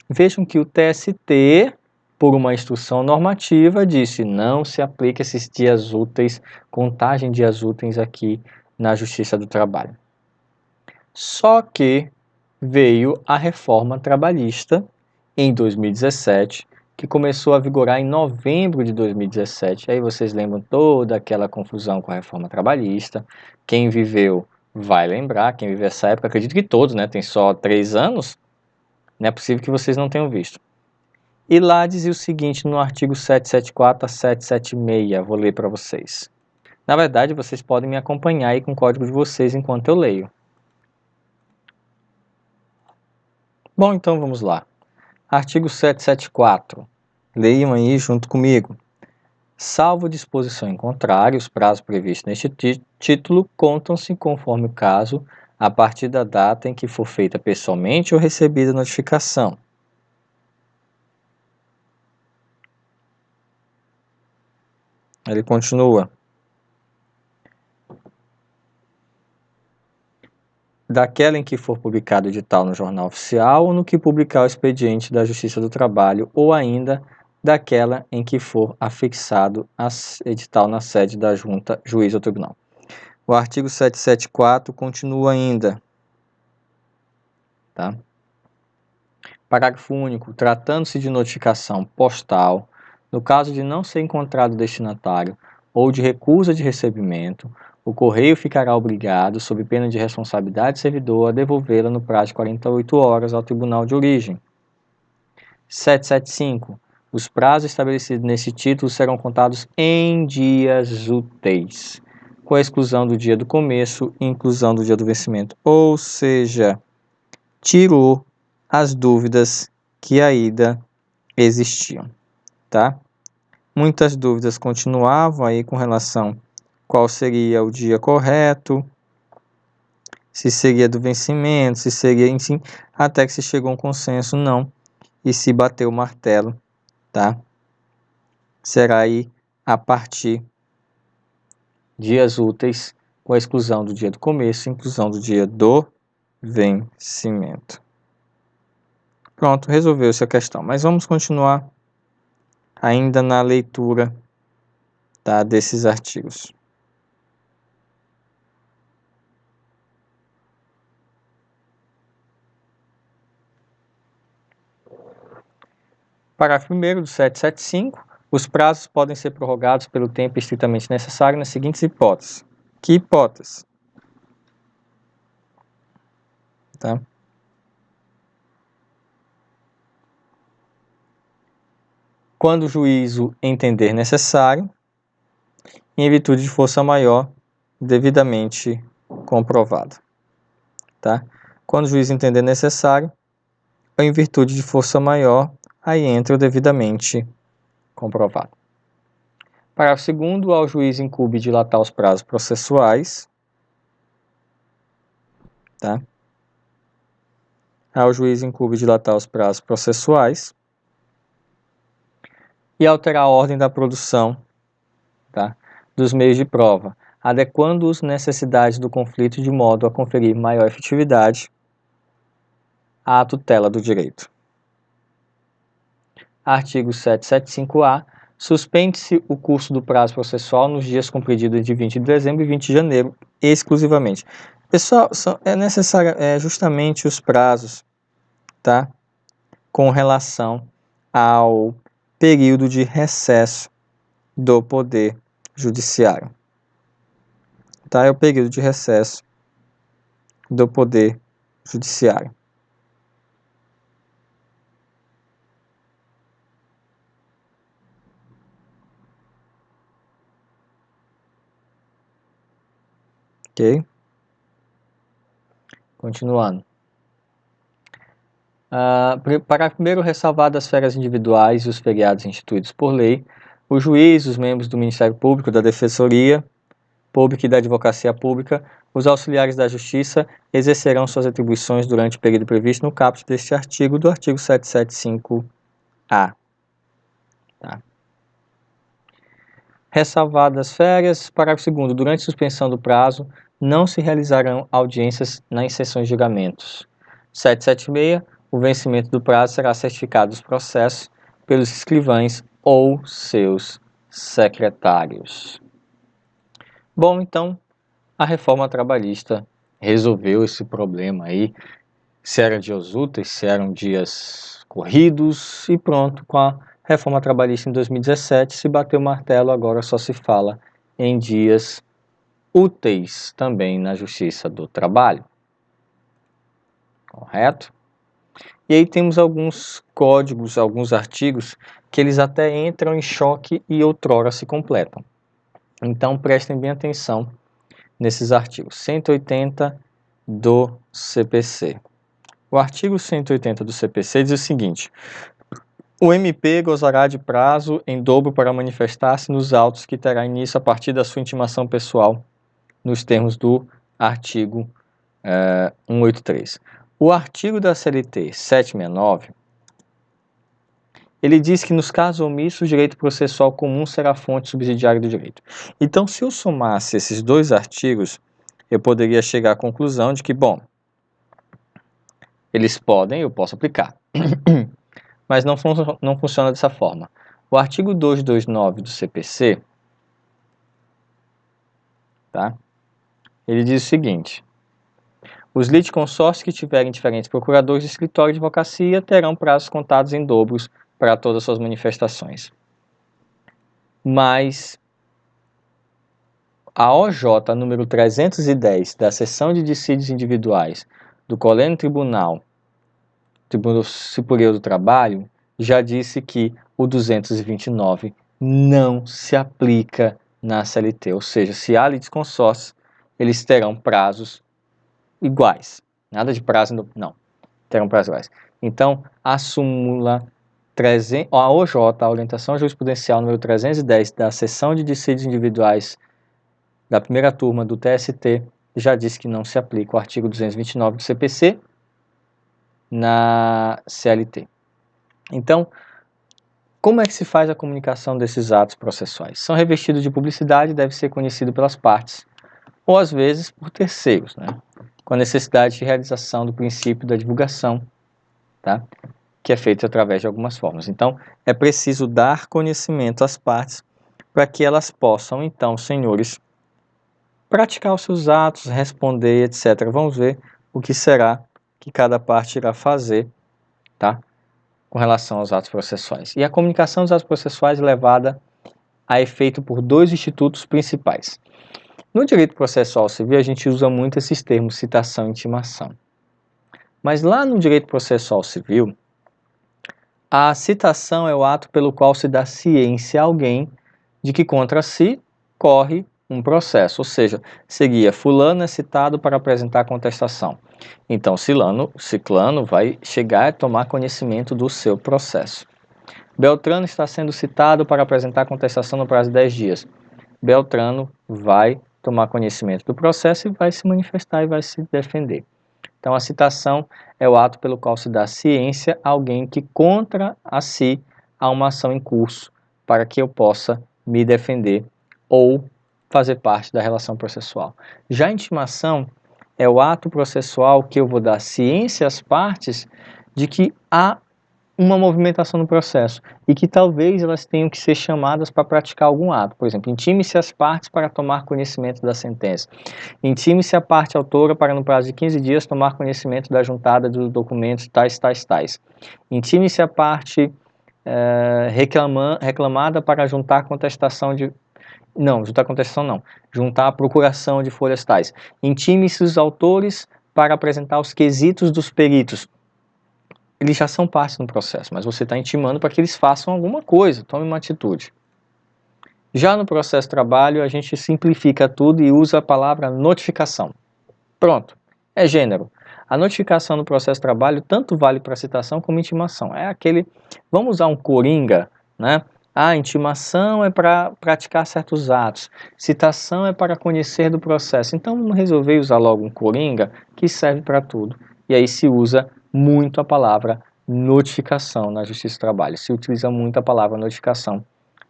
vejam que o TST, por uma instrução normativa, disse não se aplica esses dias úteis, contagem de dias úteis aqui na Justiça do Trabalho. Só que veio a reforma trabalhista em 2017, que começou a vigorar em novembro de 2017. Aí vocês lembram toda aquela confusão com a reforma trabalhista. Quem viveu vai lembrar, quem viveu essa época, acredito que todos, né? Tem só 3 anos, não é possível que vocês não tenham visto. E lá dizia o seguinte no artigo 774 a 776, vou ler para vocês. Na verdade, vocês podem me acompanhar aí com o código de vocês enquanto eu leio. Bom, então vamos lá. Artigo 774. Leiam aí junto comigo. Salvo disposição em contrário, os prazos previstos neste título contam-se, conforme o caso, a partir da data em que for feita pessoalmente ou recebida a notificação. Ele continua. Daquela em que for publicado o edital no Jornal Oficial ou no que publicar o expediente da Justiça do Trabalho, ou ainda daquela em que for afixado edital na sede da Junta, Juiz ou Tribunal. O artigo 774 continua ainda. Tá? Parágrafo único. Tratando-se de notificação postal, no caso de não ser encontrado destinatário ou de recusa de recebimento, o correio ficará obrigado, sob pena de responsabilidade do servidor, a devolvê-la no prazo de 48 horas ao tribunal de origem. 775. Os prazos estabelecidos nesse título serão contados em dias úteis, com a exclusão do dia do começo e inclusão do dia do vencimento. Ou seja, tirou as dúvidas que ainda existiam, tá? Muitas dúvidas continuavam aí com relação qual seria o dia correto, se seria do vencimento, se seria, enfim, até que se chegou a um consenso, não, e se bateu o martelo, tá? Será aí a partir dias úteis, com a exclusão do dia do começo e inclusão do dia do vencimento. Pronto, resolveu-se a questão, mas vamos continuar ainda na leitura, tá, desses artigos. Parágrafo 1º do 775. Os prazos podem ser prorrogados pelo tempo estritamente necessário nas seguintes hipóteses. Que hipótese? Tá? Quando o juízo entender necessário, em virtude de força maior, devidamente comprovada. Tá? Quando o juiz entender necessário, ou em virtude de força maior, aí entra o devidamente comprovado. Parágrafo 2º, ao juiz incumbe dilatar os prazos processuais. Tá? Ao juiz incumbe dilatar os prazos processuais e alterar a ordem da produção, tá, dos meios de prova, adequando-os necessidades do conflito de modo a conferir maior efetividade à tutela do direito. Artigo 775-A. Suspende-se o curso do prazo processual nos dias compreendidos de 20 de dezembro e 20 de janeiro, exclusivamente. Pessoal, é necessário justamente os prazos, tá, com relação ao período de recesso do Poder Judiciário. Tá? É o período de recesso do Poder Judiciário. Ok? Continuando. Parágrafo 1º, ressalvado as férias individuais e os feriados instituídos por lei, o juiz, os membros do Ministério Público, da Defensoria, pública e da advocacia pública, os auxiliares da justiça exercerão suas atribuições durante o período previsto no caput deste artigo, do artigo 775-A. Tá? Ressalvadas férias, parágrafo 2º, durante suspensão do prazo, não se realizarão audiências nas sessões de julgamentos. 776, o vencimento do prazo será certificado dos processos pelos escrivães ou seus secretários. Bom, então, a reforma trabalhista resolveu esse problema aí, se eram dias úteis, se eram dias corridos, e pronto, com a reforma trabalhista em 2017, se bateu o martelo, agora só se fala em dias úteis também na Justiça do Trabalho. Correto? E aí temos alguns códigos, alguns artigos, que eles até entram em choque e outrora se completam. Então prestem bem atenção nesses artigos. 180 do CPC. O artigo 180 do CPC diz o seguinte: o MP gozará de prazo em dobro para manifestar-se nos autos que terá início a partir da sua intimação pessoal, nos termos do artigo 183. O artigo da CLT 769, ele diz que nos casos omissos o direito processual comum será fonte subsidiária do direito. Então, se eu somasse esses dois artigos, eu poderia chegar à conclusão de que, bom, eles podem, eu posso aplicar, mas não funciona dessa forma. O artigo 229 do CPC, tá? Ele diz o seguinte: os litisconsórcios que tiverem diferentes procuradores de escritório de advocacia terão prazos contados em dobros para todas as suas manifestações. Mas a OJ número 310 da Seção de Dissídios Individuais do Colégio Tribunal Superior do Trabalho já disse que o 229 não se aplica na CLT, ou seja, se há litisconsórcios, eles terão prazos iguais. Nada de prazo, não. Terão prazos iguais. Então, a súmula 300, a OJ, a Orientação Jurisprudencial número 310 da Seção de Dissídios Individuais da primeira turma do TST, já disse que não se aplica o artigo 229 do CPC na CLT. Então, como é que se faz a comunicação desses atos processuais? São revestidos de publicidade e deve ser conhecido pelas partes, ou às vezes por terceiros, né? Com a necessidade de realização do princípio da divulgação, tá? Que é feito através de algumas formas. Então, é preciso dar conhecimento às partes para que elas possam, então, senhores, praticar os seus atos, responder, etc. Vamos ver o que será que cada parte irá fazer, tá? Com relação aos atos processuais. E a comunicação dos atos processuais é levada a efeito por dois institutos principais. No direito processual civil, a gente usa muito esses termos citação e intimação. Mas lá no direito processual civil, a citação é o ato pelo qual se dá ciência a alguém de que contra si corre um processo, ou seja, seguia fulano é citado para apresentar contestação. Então, ciclano vai chegar a tomar conhecimento do seu processo. Beltrano está sendo citado para apresentar contestação no prazo de 10 dias. Beltrano vai tomar conhecimento do processo e vai se manifestar e vai se defender. Então, a citação é o ato pelo qual se dá ciência a alguém que contra a si há uma ação em curso para que eu possa me defender ou fazer parte da relação processual. Já a intimação é o ato processual que eu vou dar ciência às partes de que há uma movimentação no processo e que talvez elas tenham que ser chamadas para praticar algum ato. Por exemplo, intime-se as partes para tomar conhecimento da sentença. Intime-se a parte autora para, no prazo de 15 dias, tomar conhecimento da juntada dos documentos tais. Intime-se a parte reclamada para juntar contestação de... Não, juntar contestação não. Juntar a procuração de folhas tais. Intime-se os autores para apresentar os quesitos dos peritos. Eles já são parte do processo, mas você está intimando para que eles façam alguma coisa, tomem uma atitude. Já no processo de trabalho, a gente simplifica tudo e usa a palavra notificação. Pronto, é gênero. A notificação no processo de trabalho tanto vale para citação como intimação. É aquele, vamos usar um coringa, né? Ah, intimação é para praticar certos atos, citação é para conhecer do processo. Então, vamos resolver usar logo um coringa que serve para tudo. E aí se usa muito a palavra notificação na Justiça do Trabalho. Se utiliza muito a palavra notificação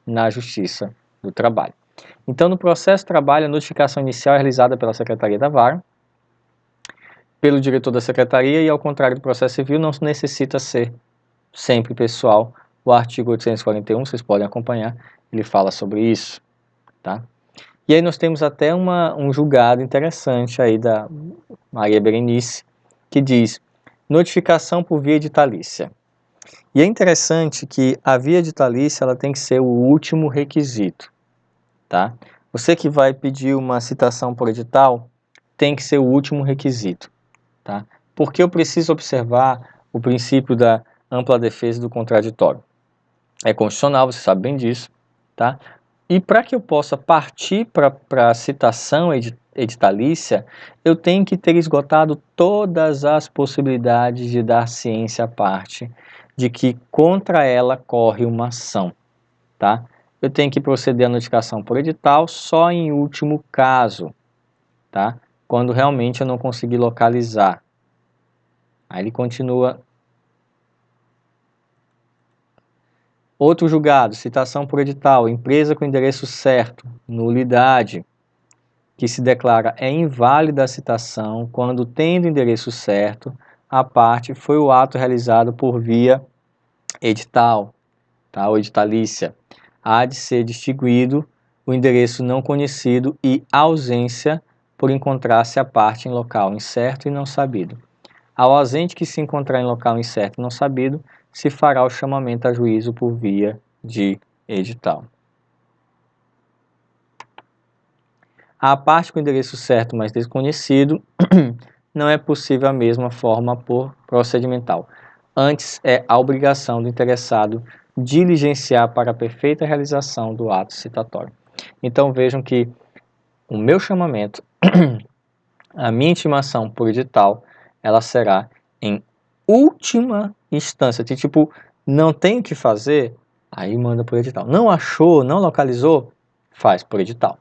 na Justiça do Trabalho. Então, no processo de trabalho, a notificação inicial é realizada pela Secretaria da Vara, pelo diretor da Secretaria e, ao contrário do processo civil, não necessita ser sempre pessoal. O artigo 841, vocês podem acompanhar, ele fala sobre isso, tá? E aí nós temos até um julgado interessante aí da Maria Berenice, que diz notificação por via editalícia. E é interessante que a via editalícia ela tem que ser o último requisito, tá? Você que vai pedir uma citação por edital, tem que ser o último requisito, tá? Porque eu preciso observar o princípio da ampla defesa do contraditório. É constitucional, você sabe bem disso, tá? E para que eu possa partir para a citação editalícia, eu tenho que ter esgotado todas as possibilidades de dar ciência à parte de que contra ela corre uma ação, tá? Eu tenho que proceder à notificação por edital só em último caso, tá? Quando realmente eu não conseguir localizar. Aí ele continua. Outro julgado, citação por edital, empresa com endereço certo, nulidade, que se declara é inválida a citação quando, tendo endereço certo, a parte foi o ato realizado por via edital, tá, ou editalícia. Há de ser distinguido o endereço não conhecido e ausência por encontrar-se a parte em local incerto e não sabido. Ao ausente que se encontrar em local incerto e não sabido, se fará o chamamento a juízo por via de edital. A parte com o endereço certo, mas desconhecido, não é possível a mesma forma por procedimental. Antes, é a obrigação do interessado diligenciar para a perfeita realização do ato citatório. Então vejam que o meu chamamento, a minha intimação por edital, ela será em última instância. Tipo, não tem o que fazer, aí manda por edital. Não achou, não localizou, faz por edital,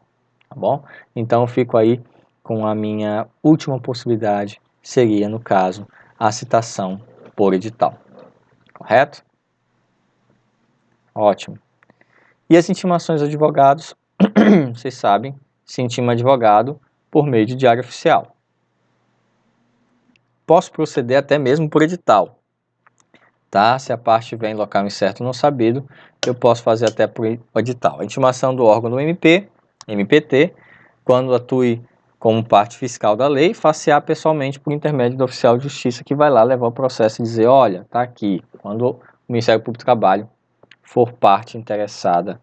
tá bom? Então eu fico aí com a minha última possibilidade, seria, no caso, a citação por edital. Correto? Ótimo. E as intimações de advogados, vocês sabem, se intima advogado por meio de diário oficial. Posso proceder até mesmo por edital, tá? Se a parte estiver em local incerto ou não sabido, eu posso fazer até por edital. A intimação do órgão do MPT, quando atue como parte fiscal da lei, far-se-á pessoalmente por intermédio do oficial de justiça que vai lá levar o processo e dizer, olha, tá aqui, quando o Ministério Público do Trabalho for parte interessada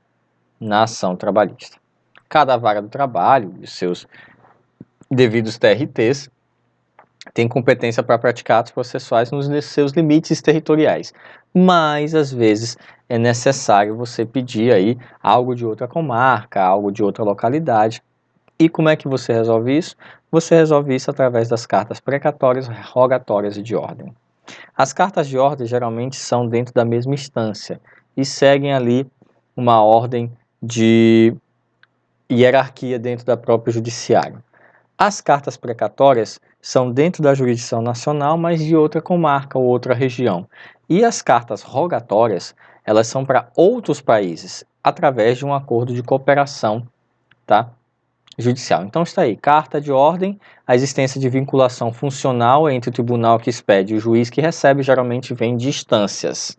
na ação trabalhista. Cada vara do trabalho e os seus devidos TRTs tem competência para praticar atos processuais nos seus limites territoriais, mas às vezes é necessário você pedir aí algo de outra comarca, algo de outra localidade. E como é que você resolve isso? Você resolve isso através das cartas precatórias, rogatórias e de ordem. As cartas de ordem geralmente são dentro da mesma instância e seguem ali uma ordem de hierarquia dentro da própria judiciário. As cartas precatórias são dentro da jurisdição nacional, mas de outra comarca ou outra região. E as cartas rogatórias, elas são para outros países, através de um acordo de cooperação, tá, judicial. Então está aí, carta de ordem, a existência de vinculação funcional entre o tribunal que expede e o juiz que recebe, geralmente vem de instâncias.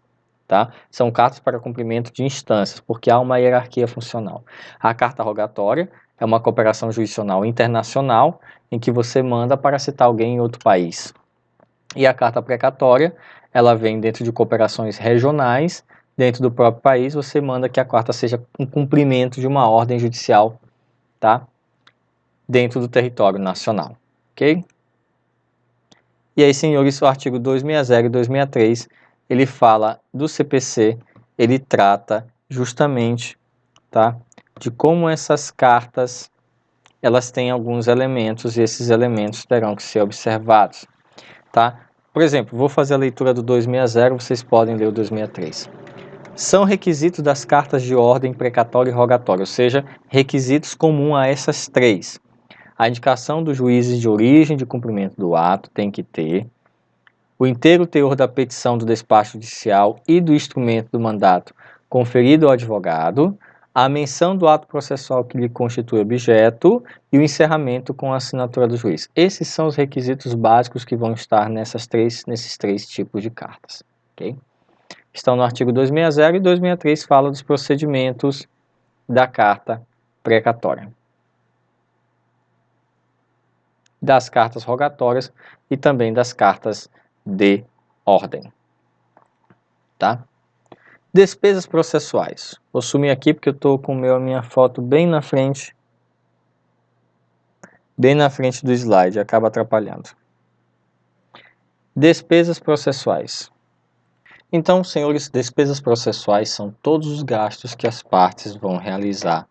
Tá? São cartas para cumprimento de instâncias, porque há uma hierarquia funcional. A carta rogatória é uma cooperação jurisdicional internacional em que você manda para citar alguém em outro país. E a carta precatória, ela vem dentro de cooperações regionais, dentro do próprio país, você manda que a carta seja um cumprimento de uma ordem judicial, tá? Dentro do território nacional, ok? E aí, senhores, o artigo 260 e 263, ele fala do CPC, ele trata justamente, tá, de como essas cartas, elas têm alguns elementos e esses elementos terão que ser observados, tá? Por exemplo, vou fazer a leitura do 260, vocês podem ler o 263. São requisitos das cartas de ordem precatória e rogatória, ou seja, requisitos comuns a essas três. A indicação dos juízes de origem de cumprimento do ato tem que ter, o inteiro teor da petição do despacho judicial e do instrumento do mandato conferido ao advogado, a menção do ato processual que lhe constitui objeto e o encerramento com a assinatura do juiz. Esses são os requisitos básicos que vão estar nesses três tipos de cartas. Okay? Estão no artigo 260 e 263 fala dos procedimentos da carta precatória, das cartas rogatórias e também das cartas de ordem. Tá? Despesas processuais. Vou sumir aqui porque eu estou com a minha foto bem na frente do slide, acaba atrapalhando. Despesas processuais. Então, senhores, despesas processuais são todos os gastos que as partes vão realizar,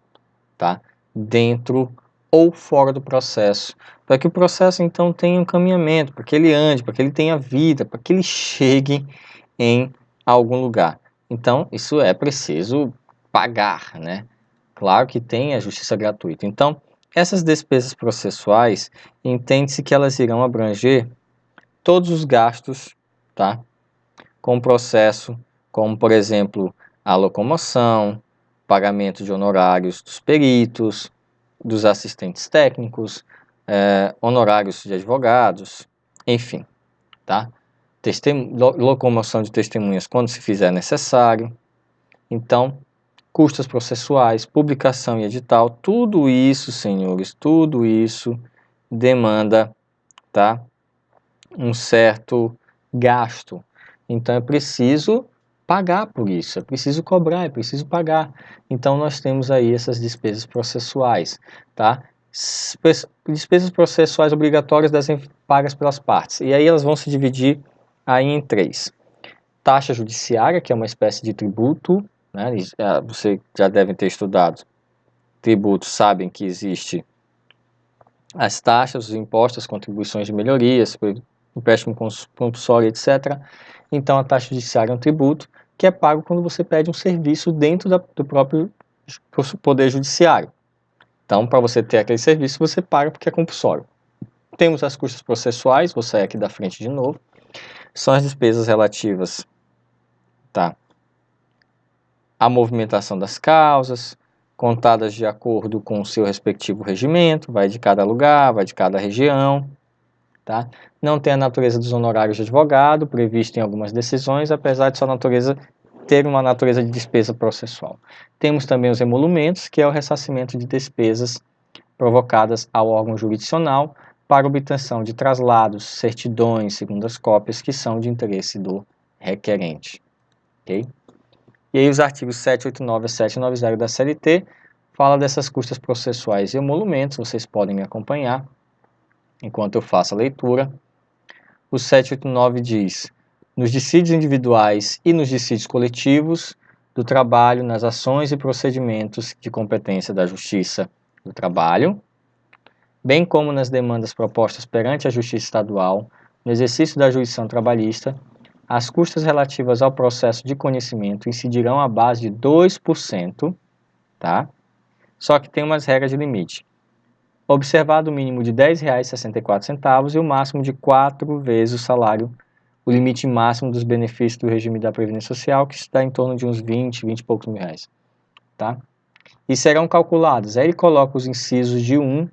tá? Dentro ou fora do processo, para que o processo então tenha um caminhamento, para que ele ande, para que ele tenha vida, para que ele chegue em algum lugar. Então, isso é preciso pagar, né? Claro que tem a justiça gratuita. Então, essas despesas processuais, entende-se que elas irão abranger todos os gastos, tá? Com o processo, como, por exemplo, a locomoção, pagamento de honorários dos peritos, dos assistentes técnicos, honorários de advogados, enfim, tá? Locomoção de testemunhas quando se fizer necessário. Então, custas processuais, publicação e edital, tudo isso, senhores, tudo isso demanda, tá, um certo gasto. Então, é preciso pagar por isso, é preciso cobrar, é preciso pagar. Então, nós temos aí essas despesas processuais, tá? Despesas processuais obrigatórias devem ser pagas pelas partes. E aí elas vão se dividir aí em três. Taxa judiciária, que é uma espécie de tributo, né? Você já devem ter estudado tributos, sabem que existe as taxas, os impostos, as contribuições de melhorias, empréstimo compulsório, etc. Então, a taxa judiciária é um tributo que é pago quando você pede um serviço dentro do próprio Poder Judiciário. Então, para você ter aquele serviço, você paga porque é compulsório. Temos as custas processuais, vou sair aqui da frente de novo. São as despesas relativas, tá, à movimentação das causas, contadas de acordo com o seu respectivo regimento, vai de cada lugar, vai de cada região. Tá? Não tem a natureza dos honorários de advogado, previsto em algumas decisões, apesar de sua natureza ter uma natureza de despesa processual. Temos também os emolumentos, que é o ressarcimento de despesas provocadas ao órgão jurisdicional para obtenção de traslados, certidões, segundas cópias, que são de interesse do requerente. Okay? E aí os artigos 789 a 790 da CLT fala dessas custas processuais e emolumentos, vocês podem me acompanhar enquanto eu faço a leitura. O 789 diz: nos dissídios individuais e nos dissídios coletivos do trabalho, nas ações e procedimentos de competência da Justiça do Trabalho, bem como nas demandas propostas perante a Justiça Estadual, no exercício da jurisdição trabalhista, as custas relativas ao processo de conhecimento incidirão à base de 2%, tá? Só que tem umas regras de limite. Observado o mínimo de R$ 10,64 e o máximo de 4 vezes o salário, o limite máximo dos benefícios do regime da Previdência Social, que está em torno de uns 20 e poucos mil reais. Tá? E serão calculados, aí ele coloca os incisos de 1,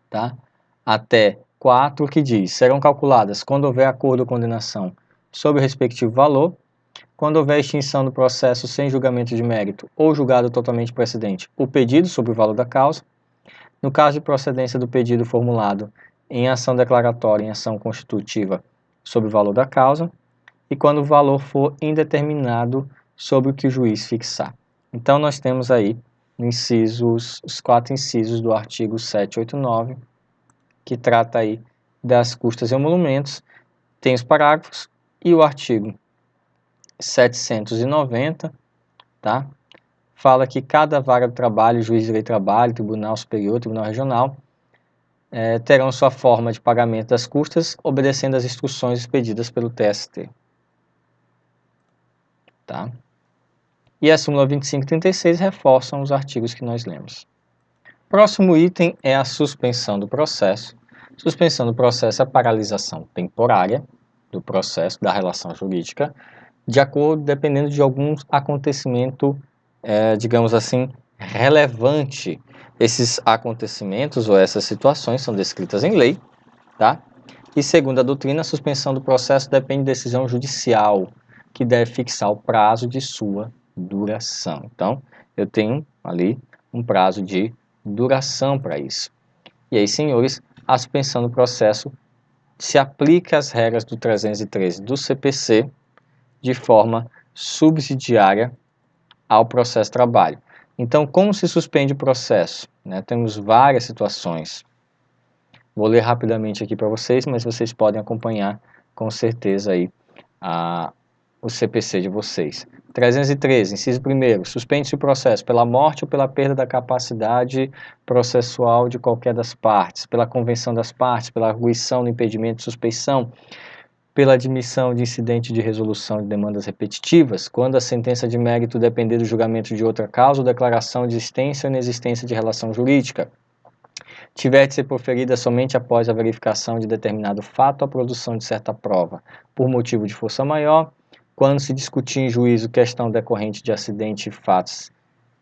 tá, até 4, que diz: serão calculadas quando houver acordo ou condenação sobre o respectivo valor, quando houver extinção do processo sem julgamento de mérito ou julgado totalmente precedente, o pedido sobre o valor da causa, no caso de procedência do pedido formulado em ação declaratória, em ação constitutiva, sobre o valor da causa, e quando o valor for indeterminado sobre o que o juiz fixar. Então, nós temos aí os 4 incisos do artigo 789, que trata aí das custas e emolumentos, tem os parágrafos, e o artigo 790, tá? Fala que cada vara do trabalho, juiz de direito do trabalho, tribunal superior, tribunal regional, terão sua forma de pagamento das custas, obedecendo às instruções expedidas pelo TST. Tá? E a súmula 25 e 36 reforçam os artigos que nós lemos. Próximo item é a suspensão do processo. Suspensão do processo é a paralisação temporária do processo, da relação jurídica, dependendo de algum acontecimento, digamos assim, relevante. Esses acontecimentos ou essas situações são descritas em lei, tá? E segundo a doutrina, a suspensão do processo depende de decisão judicial, que deve fixar o prazo de sua duração. Então, eu tenho ali um prazo de duração para isso. E aí, senhores, a suspensão do processo se aplica às regras do 313 do CPC de forma subsidiária ao processo de trabalho. Então, como se suspende o processo? Temos várias situações. Vou ler rapidamente aqui para vocês, mas vocês podem acompanhar com certeza aí o CPC de vocês. 313, inciso 1º, suspende-se o processo pela morte ou pela perda da capacidade processual de qualquer das partes, pela convenção das partes, pela arguição do impedimento de suspeição, pela admissão de incidente de resolução de demandas repetitivas, quando a sentença de mérito depender do julgamento de outra causa ou declaração de existência ou inexistência de relação jurídica, tiver de ser proferida somente após a verificação de determinado fato ou a produção de certa prova, por motivo de força maior, quando se discutir em juízo questão decorrente de acidente e fatos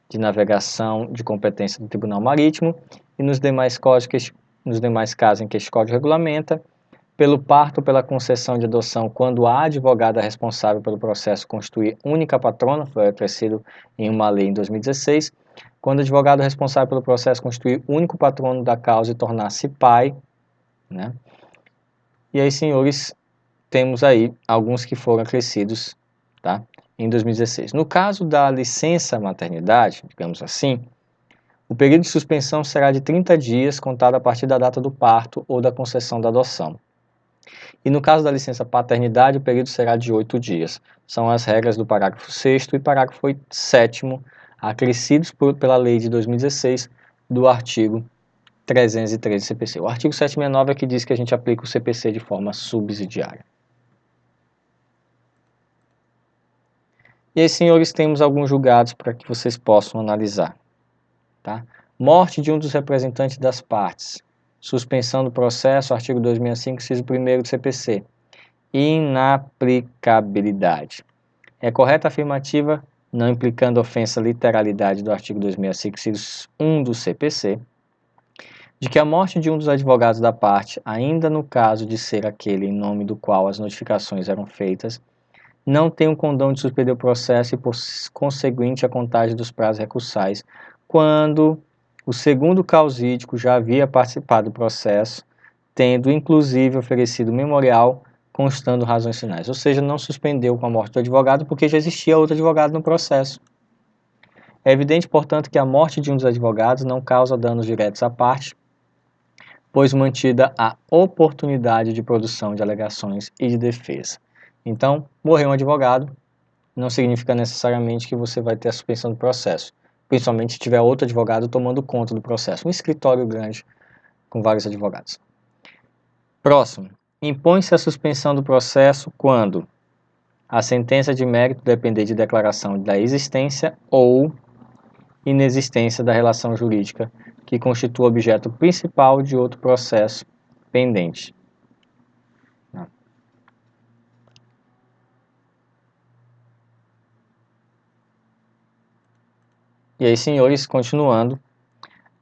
de navegação de competência do Tribunal Marítimo e nos demais casos em que este Código regulamenta, pelo parto ou pela concessão de adoção, quando a advogada responsável pelo processo constituir única patrona, foi acrescido em uma lei em 2016, quando o advogado responsável pelo processo constituir único patrono da causa e tornar-se pai, né? E aí, senhores, temos aí alguns que foram acrescidos, tá, em 2016. No caso da licença maternidade, digamos assim, o período de suspensão será de 30 dias, contado a partir da data do parto ou da concessão da adoção. E no caso da licença paternidade, o período será de 8 dias. São as regras do parágrafo 6º e parágrafo 7º, acrescidos pela lei de 2016, do artigo 313 do CPC. O artigo 769 é que diz que a gente aplica o CPC de forma subsidiária. E aí, senhores, temos alguns julgados para que vocês possam analisar. Tá? Morte de um dos representantes das partes. Suspensão do processo, artigo 265, inciso 1º do CPC. Inaplicabilidade. É correta a afirmativa, não implicando ofensa à literalidade do artigo 265, inciso 1 do CPC, de que a morte de um dos advogados da parte, ainda no caso de ser aquele em nome do qual as notificações eram feitas, não tem o condão de suspender o processo e, por conseguinte, a contagem dos prazos recursais, quando o segundo causídico já havia participado do processo, tendo inclusive oferecido memorial constando razões finais. Ou seja, não suspendeu com a morte do advogado porque já existia outro advogado no processo. É evidente, portanto, que a morte de um dos advogados não causa danos diretos à parte, pois mantida a oportunidade de produção de alegações e de defesa. Então, morreu um advogado, não significa necessariamente que você vai ter a suspensão do processo, principalmente se tiver outro advogado tomando conta do processo, um escritório grande com vários advogados. Próximo, impõe-se a suspensão do processo quando a sentença de mérito depender de declaração da existência ou inexistência da relação jurídica que constitua o objeto principal de outro processo pendente. E aí, senhores, continuando,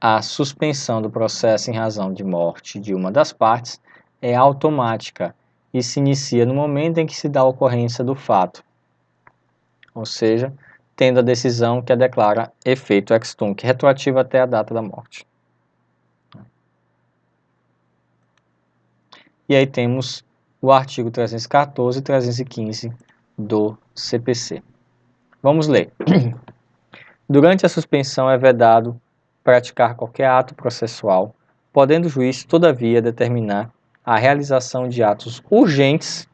a suspensão do processo em razão de morte de uma das partes é automática e se inicia no momento em que se dá a ocorrência do fato, ou seja, tendo a decisão que a declara efeito ex tunc, retroativa até a data da morte. E aí temos o artigo 314 e 315 do CPC. Vamos ler. Durante a suspensão é vedado praticar qualquer ato processual, podendo o juiz, todavia, determinar a realização de atos urgentes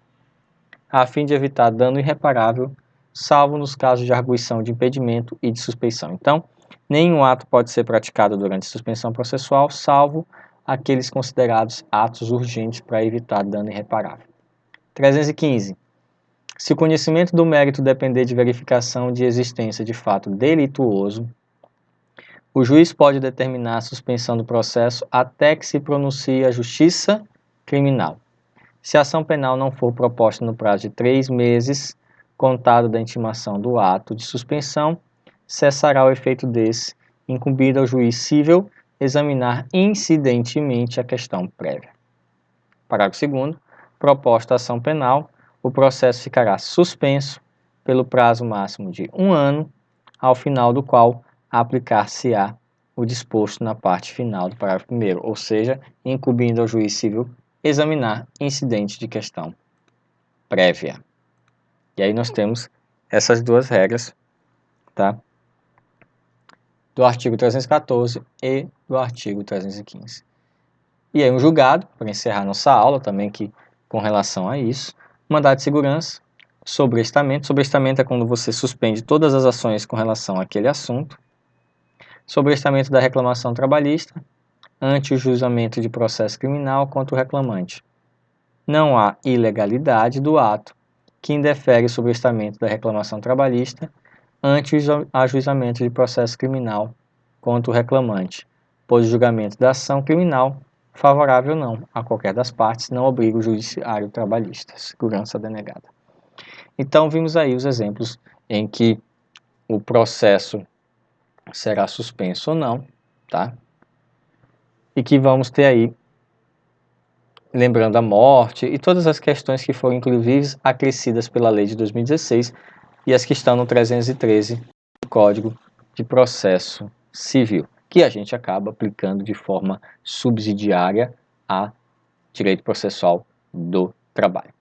a fim de evitar dano irreparável, salvo nos casos de arguição de impedimento e de suspeição. Então, nenhum ato pode ser praticado durante a suspensão processual, salvo aqueles considerados atos urgentes para evitar dano irreparável. 315. Se o conhecimento do mérito depender de verificação de existência de fato delituoso, o juiz pode determinar a suspensão do processo até que se pronuncie a justiça criminal. Se a ação penal não for proposta no prazo de 3 meses, contado da intimação do ato de suspensão, cessará o efeito desse, incumbindo ao juiz cível examinar incidentemente a questão prévia. Parágrafo 2º. Proposta a ação penal, o processo ficará suspenso pelo prazo máximo de 1 ano, ao final do qual aplicar-se-á o disposto na parte final do parágrafo 1º, ou seja, incumbindo ao juiz civil examinar incidente de questão prévia. E aí nós temos essas duas regras, tá? Do artigo 314 e do artigo 315. E aí um julgado, para encerrar nossa aula também que com relação a isso, mandado de segurança, sobrestamento. Sobrestamento é quando você suspende todas as ações com relação àquele assunto. Sobrestamento da reclamação trabalhista ante o juizamento de processo criminal contra o reclamante. Não há ilegalidade do ato que indefere o sobrestamento da reclamação trabalhista ante o ajuizamento de processo criminal contra o reclamante, pois o julgamento da ação criminal, favorável ou não a qualquer das partes, não obriga o judiciário trabalhista. Segurança denegada. Então, vimos aí os exemplos em que o processo será suspenso ou não, tá? E que vamos ter aí, lembrando a morte e todas as questões que foram, inclusive, acrescidas pela lei de 2016 e as que estão no 313 do Código de Processo Civil, que a gente acaba aplicando de forma subsidiária a direito processual do trabalho.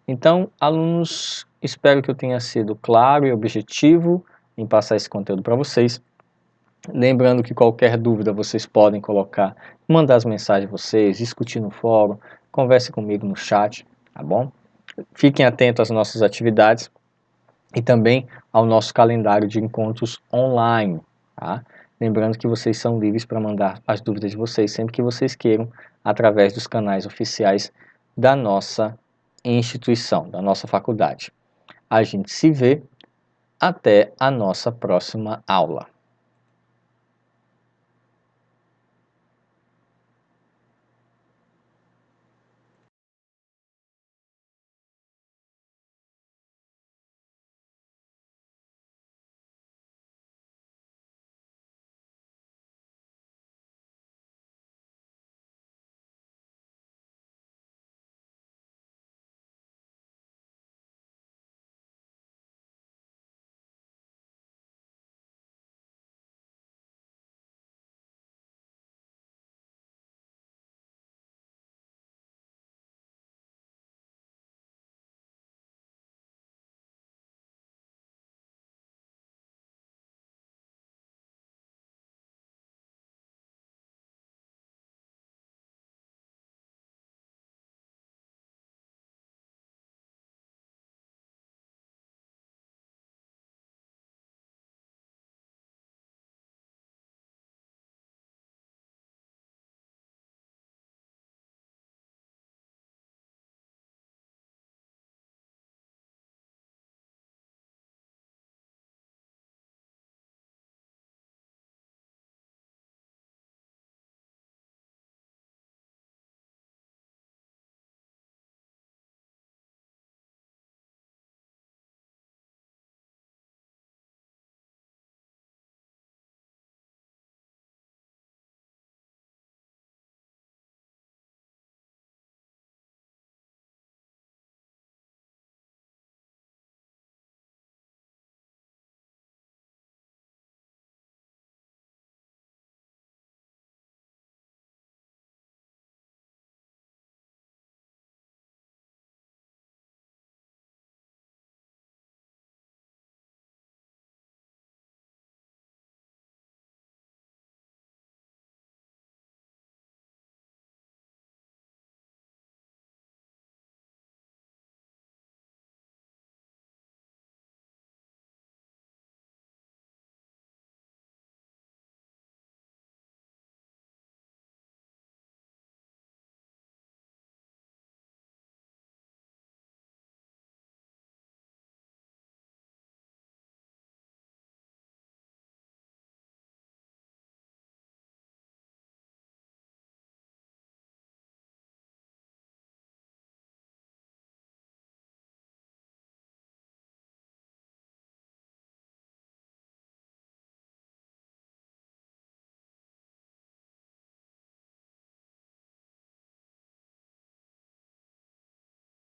Então, alunos, espero que eu tenha sido claro e objetivo em passar esse conteúdo para vocês. Lembrando que qualquer dúvida vocês podem colocar, mandar as mensagens de vocês, discutir no fórum, converse comigo no chat, tá bom? Fiquem atentos às nossas atividades e também ao nosso calendário de encontros online, tá? Lembrando que vocês são livres para mandar as dúvidas de vocês sempre que vocês queiram, através dos canais oficiais da nossa instituição, da nossa faculdade. A gente se vê até a nossa próxima aula.